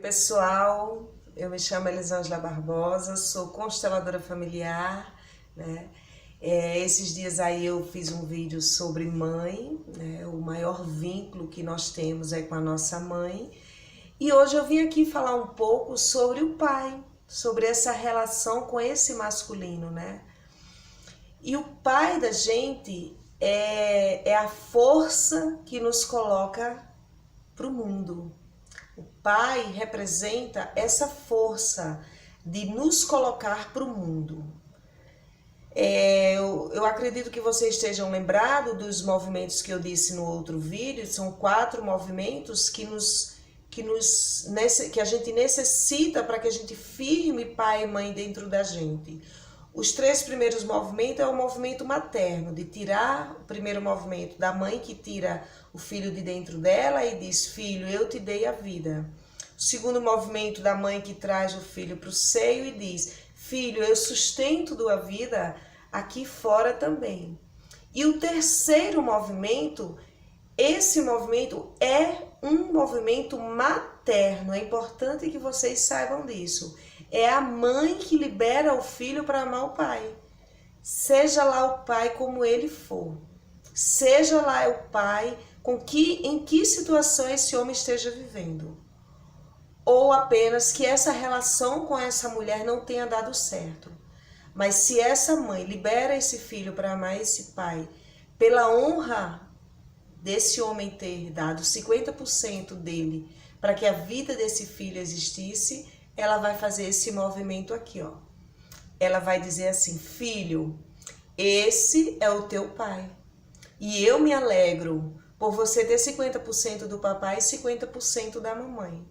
pessoal, eu me chamo Elisângela Barbosa, sou consteladora familiar, né? Esses dias aí eu fiz um vídeo sobre mãe, né? O maior vínculo que nós temos é com a nossa mãe. E hoje eu vim aqui falar um pouco sobre o pai, sobre essa relação com esse masculino, né? E o pai da gente é a força que nos coloca para o mundo. O pai representa essa força de nos colocar para o mundo. Eu acredito que vocês estejam lembrados dos movimentos que eu disse no outro vídeo. São 4 movimentos que a gente necessita para que a gente firme pai e mãe dentro da gente. Os 3 primeiros movimentos é o movimento materno, de tirar o primeiro movimento da mãe que tira o filho de dentro dela e diz: filho, eu te dei a vida. O segundo movimento da mãe que traz o filho para o seio e diz: filho, eu sustento a vida aqui fora também. E o terceiro movimento, esse movimento é um movimento materno. É importante que vocês saibam disso. É a mãe que libera o filho para amar o pai. Seja lá o pai como ele for. Seja lá o pai em que situação esse homem esteja vivendo. Ou apenas que essa relação com essa mulher não tenha dado certo. Mas se essa mãe libera esse filho para amar esse pai, pela honra desse homem ter dado 50% dele para que a vida desse filho existisse, ela vai fazer esse movimento aqui, ó. Ela vai dizer assim: filho, esse é o teu pai. E eu me alegro por você ter 50% do papai e 50% da mamãe.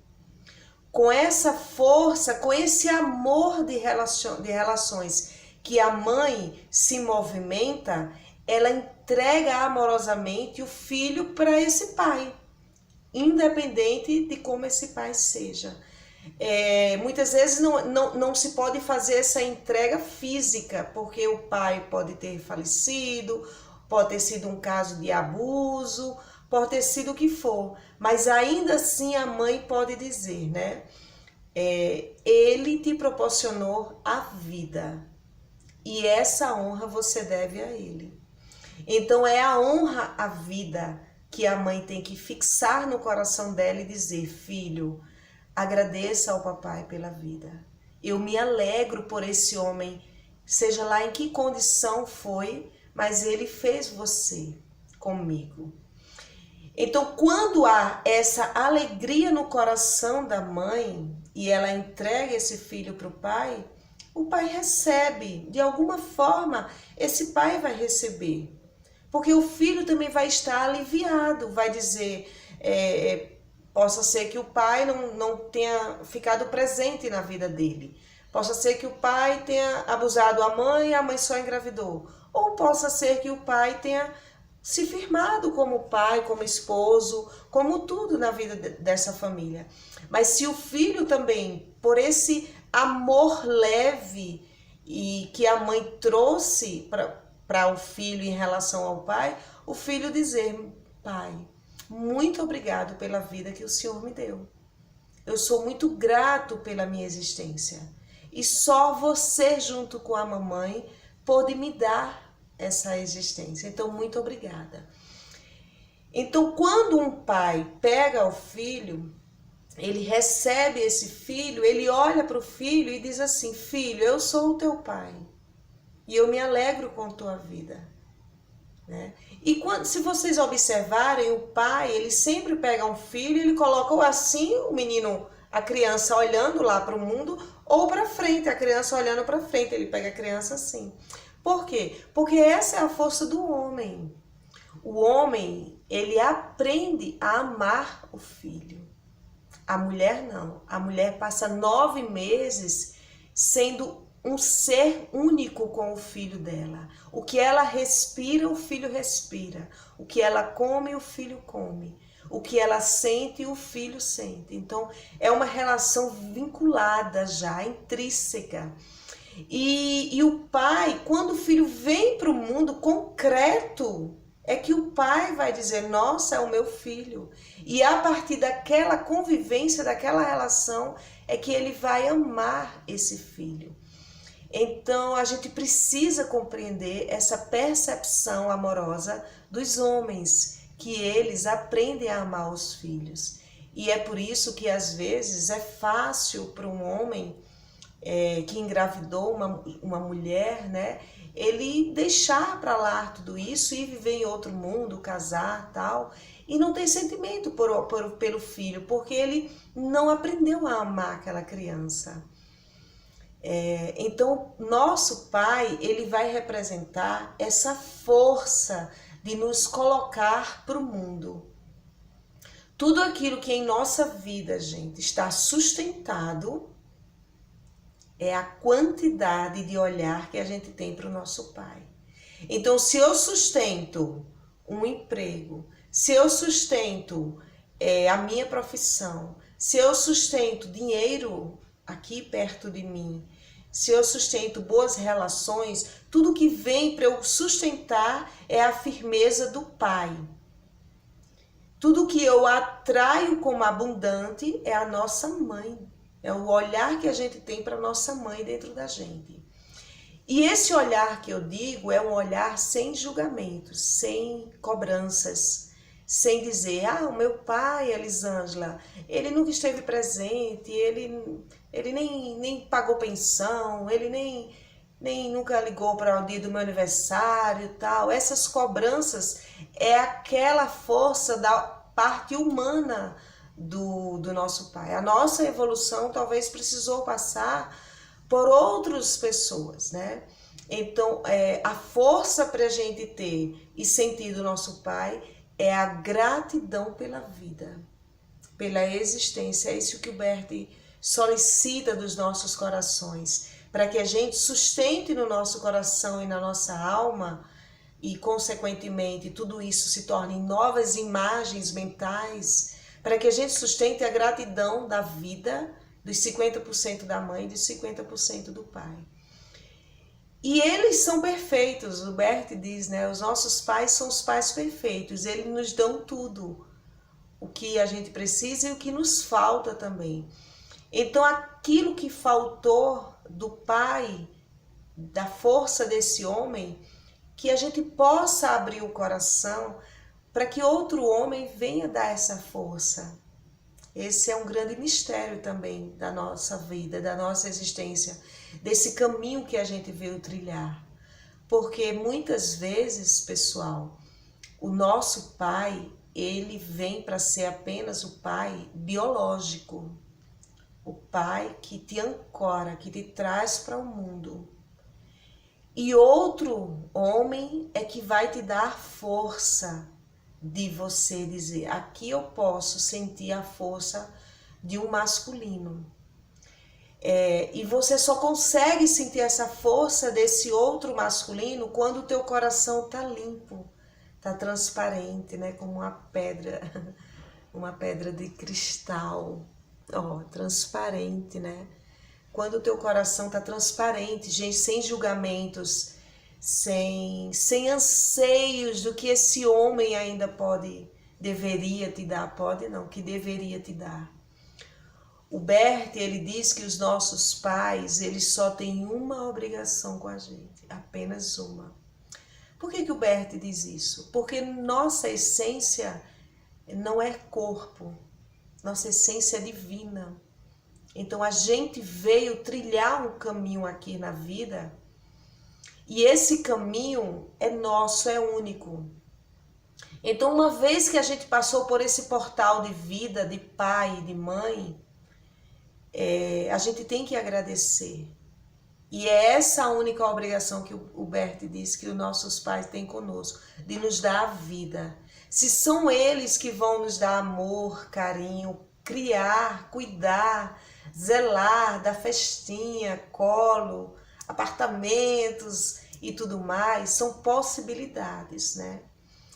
Com essa força, com esse amor de relações que a mãe se movimenta, ela entrega amorosamente o filho para esse pai, independente de como esse pai seja. Muitas vezes não se pode fazer essa entrega física, porque o pai pode ter falecido, pode ter sido um caso de abuso, pode ter sido o que for, mas ainda assim a mãe pode dizer, né? Ele te proporcionou a vida e essa honra você deve a ele. Então é a honra à vida que a mãe tem que fixar no coração dela e dizer: filho, agradeça ao papai pela vida. Eu me alegro por esse homem, seja lá em que condição foi, mas ele fez você comigo. Então, quando há essa alegria no coração da mãe e ela entrega esse filho para o pai recebe. De alguma forma, esse pai vai receber. Porque o filho também vai estar aliviado, vai dizer, possa ser que o pai não tenha ficado presente na vida dele. Possa ser que o pai tenha abusado a mãe só engravidou. Ou possa ser que o pai tenha se firmado como pai, como esposo, como tudo na vida dessa família. Mas se o filho também, por esse amor leve e que a mãe trouxe para o filho em relação ao pai, o filho dizer: pai, muito obrigado pela vida que o Senhor me deu. Eu sou muito grato pela minha existência. E só você, junto com a mamãe, pôde me dar essa existência. Então, muito obrigada. Então, quando um pai pega o filho, ele recebe esse filho, ele olha para o filho e diz assim: filho, eu sou o teu pai e eu me alegro com a tua vida, né? E se vocês observarem, o pai, ele sempre pega um filho, ele coloca assim o menino, a criança olhando lá para o mundo, ou para frente, a criança olhando para frente, ele pega a criança assim. Por quê? Porque essa é a força do homem. O homem, ele aprende a amar o filho. A mulher não. A mulher passa 9 meses sendo um ser único com o filho dela. O que ela respira, o filho respira. O que ela come, o filho come. O que ela sente, o filho sente. Então, é uma relação vinculada já, intrínseca. E o pai, quando o filho vem para o mundo concreto, é que o pai vai dizer, nossa, é o meu filho. E a partir daquela convivência, daquela relação, é que ele vai amar esse filho. Então, a gente precisa compreender essa percepção amorosa dos homens, que eles aprendem a amar os filhos. E é por isso que, às vezes, é fácil para um homem que engravidou uma mulher, né, ele deixar para lá tudo isso e viver em outro mundo, casar, tal, e não tem sentimento pelo filho, porque ele não aprendeu a amar aquela criança. Então, nosso pai, ele vai representar essa força de nos colocar para o mundo. Tudo aquilo que em nossa vida, gente, está sustentado é a quantidade de olhar que a gente tem para o nosso pai. Então, se eu sustento um emprego, se eu sustento a minha profissão, se eu sustento dinheiro aqui perto de mim, se eu sustento boas relações, tudo que vem para eu sustentar é a firmeza do pai. Tudo que eu atraio como abundante é a nossa mãe. É o olhar que a gente tem para nossa mãe dentro da gente. E esse olhar que eu digo é um olhar sem julgamentos, sem cobranças, sem dizer, o meu pai, Elisângela, ele nunca esteve presente, ele nem pagou pensão, ele nem nunca ligou para o dia do meu aniversário e tal. Essas cobranças é aquela força da parte humana do nosso pai. A nossa evolução talvez precisou passar por outras pessoas, né? Então, a força para a gente ter e sentir do nosso pai é a gratidão pela vida, pela existência. É isso que o Bert solicita dos nossos corações, para que a gente sustente no nosso coração e na nossa alma, e consequentemente tudo isso se torne novas imagens mentais, para que a gente sustente a gratidão da vida, dos 50% da mãe e dos 50% do pai. E eles são perfeitos, o Bert diz, né? Os nossos pais são os pais perfeitos, eles nos dão tudo, o que a gente precisa e o que nos falta também. Então, aquilo que faltou do pai, da força desse homem, que a gente possa abrir o coração para que outro homem venha dar essa força. Esse é um grande mistério também da nossa vida, da nossa existência, desse caminho que a gente veio trilhar. Porque muitas vezes, pessoal, o nosso pai, ele vem para ser apenas o pai biológico. O pai que te ancora, que te traz para o mundo. E outro homem é que vai te dar força de você dizer, aqui eu posso sentir a força de um masculino. E você só consegue sentir essa força desse outro masculino quando o teu coração tá limpo, tá transparente, né? Como uma pedra de cristal, transparente, né? Quando o teu coração tá transparente, gente, sem julgamentos, sem anseios do que esse homem ainda deveria te dar, que deveria te dar. O Bert, ele diz que os nossos pais, eles só têm uma obrigação com a gente, apenas uma. Por que o Bert diz isso? Porque nossa essência não é corpo, nossa essência é divina. Então a gente veio trilhar um caminho aqui na vida e esse caminho é nosso, é único. Então uma vez que a gente passou por esse portal de vida, de pai e de mãe, a gente tem que agradecer. E é essa a única obrigação que o Bert diz que os nossos pais têm conosco, de nos dar a vida. Se são eles que vão nos dar amor, carinho, criar, cuidar, zelar, dar festinha, colo, apartamentos e tudo mais, são possibilidades, né?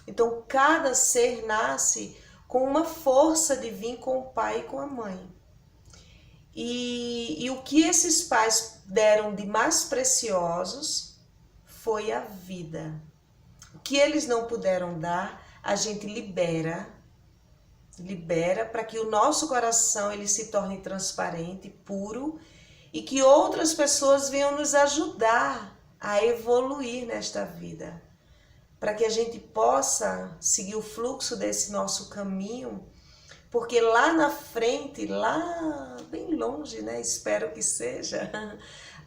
Então, cada ser nasce com uma força de vir com o pai e com a mãe. E o que esses pais deram de mais preciosos foi a vida. que eles não puderam dar, a gente libera para que o nosso coração ele se torne transparente, puro, e que outras pessoas venham nos ajudar a evoluir nesta vida, para que a gente possa seguir o fluxo desse nosso caminho, porque lá na frente, lá bem longe, né? Espero que seja,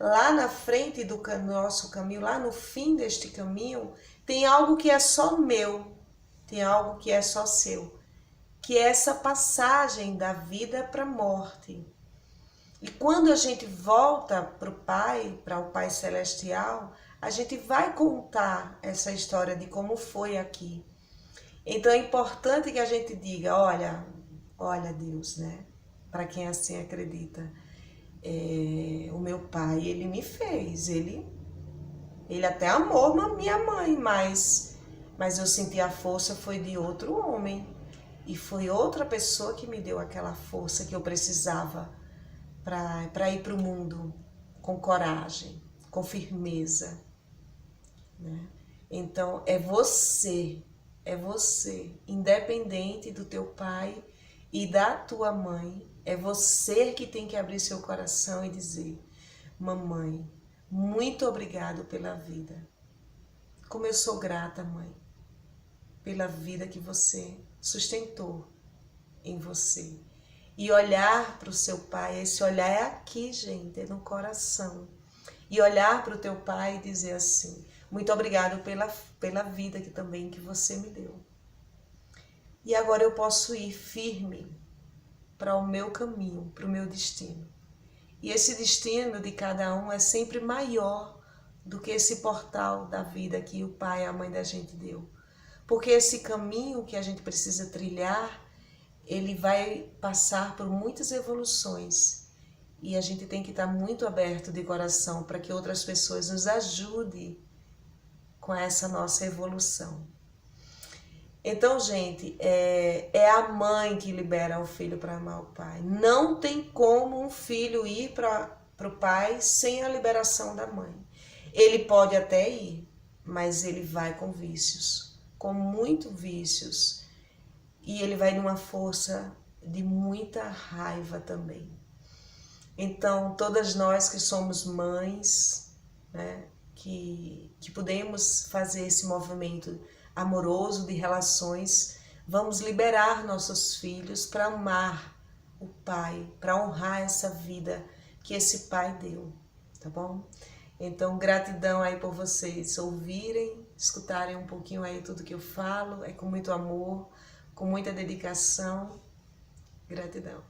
lá na frente do nosso caminho, lá no fim deste caminho, tem algo que é só meu, tem algo que é só seu, que é essa passagem da vida para a morte. E quando a gente volta para o Pai Celestial, a gente vai contar essa história de como foi aqui. Então é importante que a gente diga, olha Deus, né? Para quem assim acredita, o meu pai, ele me fez, ele até amou a minha mãe, mas eu senti a força foi de outro homem. E foi outra pessoa que me deu aquela força que eu precisava para ir para o mundo com coragem, com firmeza, né? Então é você, independente do teu pai e da tua mãe, é você que tem que abrir seu coração e dizer, mamãe, muito obrigado pela vida. Como eu sou grata, mãe, pela vida que você sustentou em você. E olhar para o seu pai, esse olhar é aqui, gente, é no coração. E olhar para o teu pai e dizer assim, muito obrigado pela vida que você me deu. E agora eu posso ir firme para o meu caminho, para o meu destino. E esse destino de cada um é sempre maior do que esse portal da vida que o pai e a mãe da gente deu. Porque esse caminho que a gente precisa trilhar, ele vai passar por muitas evoluções. E a gente tem que estar muito aberto de coração para que outras pessoas nos ajudem com essa nossa evolução. Então, gente, é a mãe que libera o filho para amar o pai. Não tem como um filho ir para o pai sem a liberação da mãe. Ele pode até ir, mas ele vai com vícios, com muitos vícios. E ele vai numa força de muita raiva também. Então, todas nós que somos mães, né, que podemos fazer esse movimento amoroso de relações, vamos liberar nossos filhos para amar o pai, para honrar essa vida que esse pai deu, tá bom? Então, gratidão aí por vocês ouvirem, escutarem um pouquinho aí tudo que eu falo, é com muito amor, com muita dedicação. Gratidão.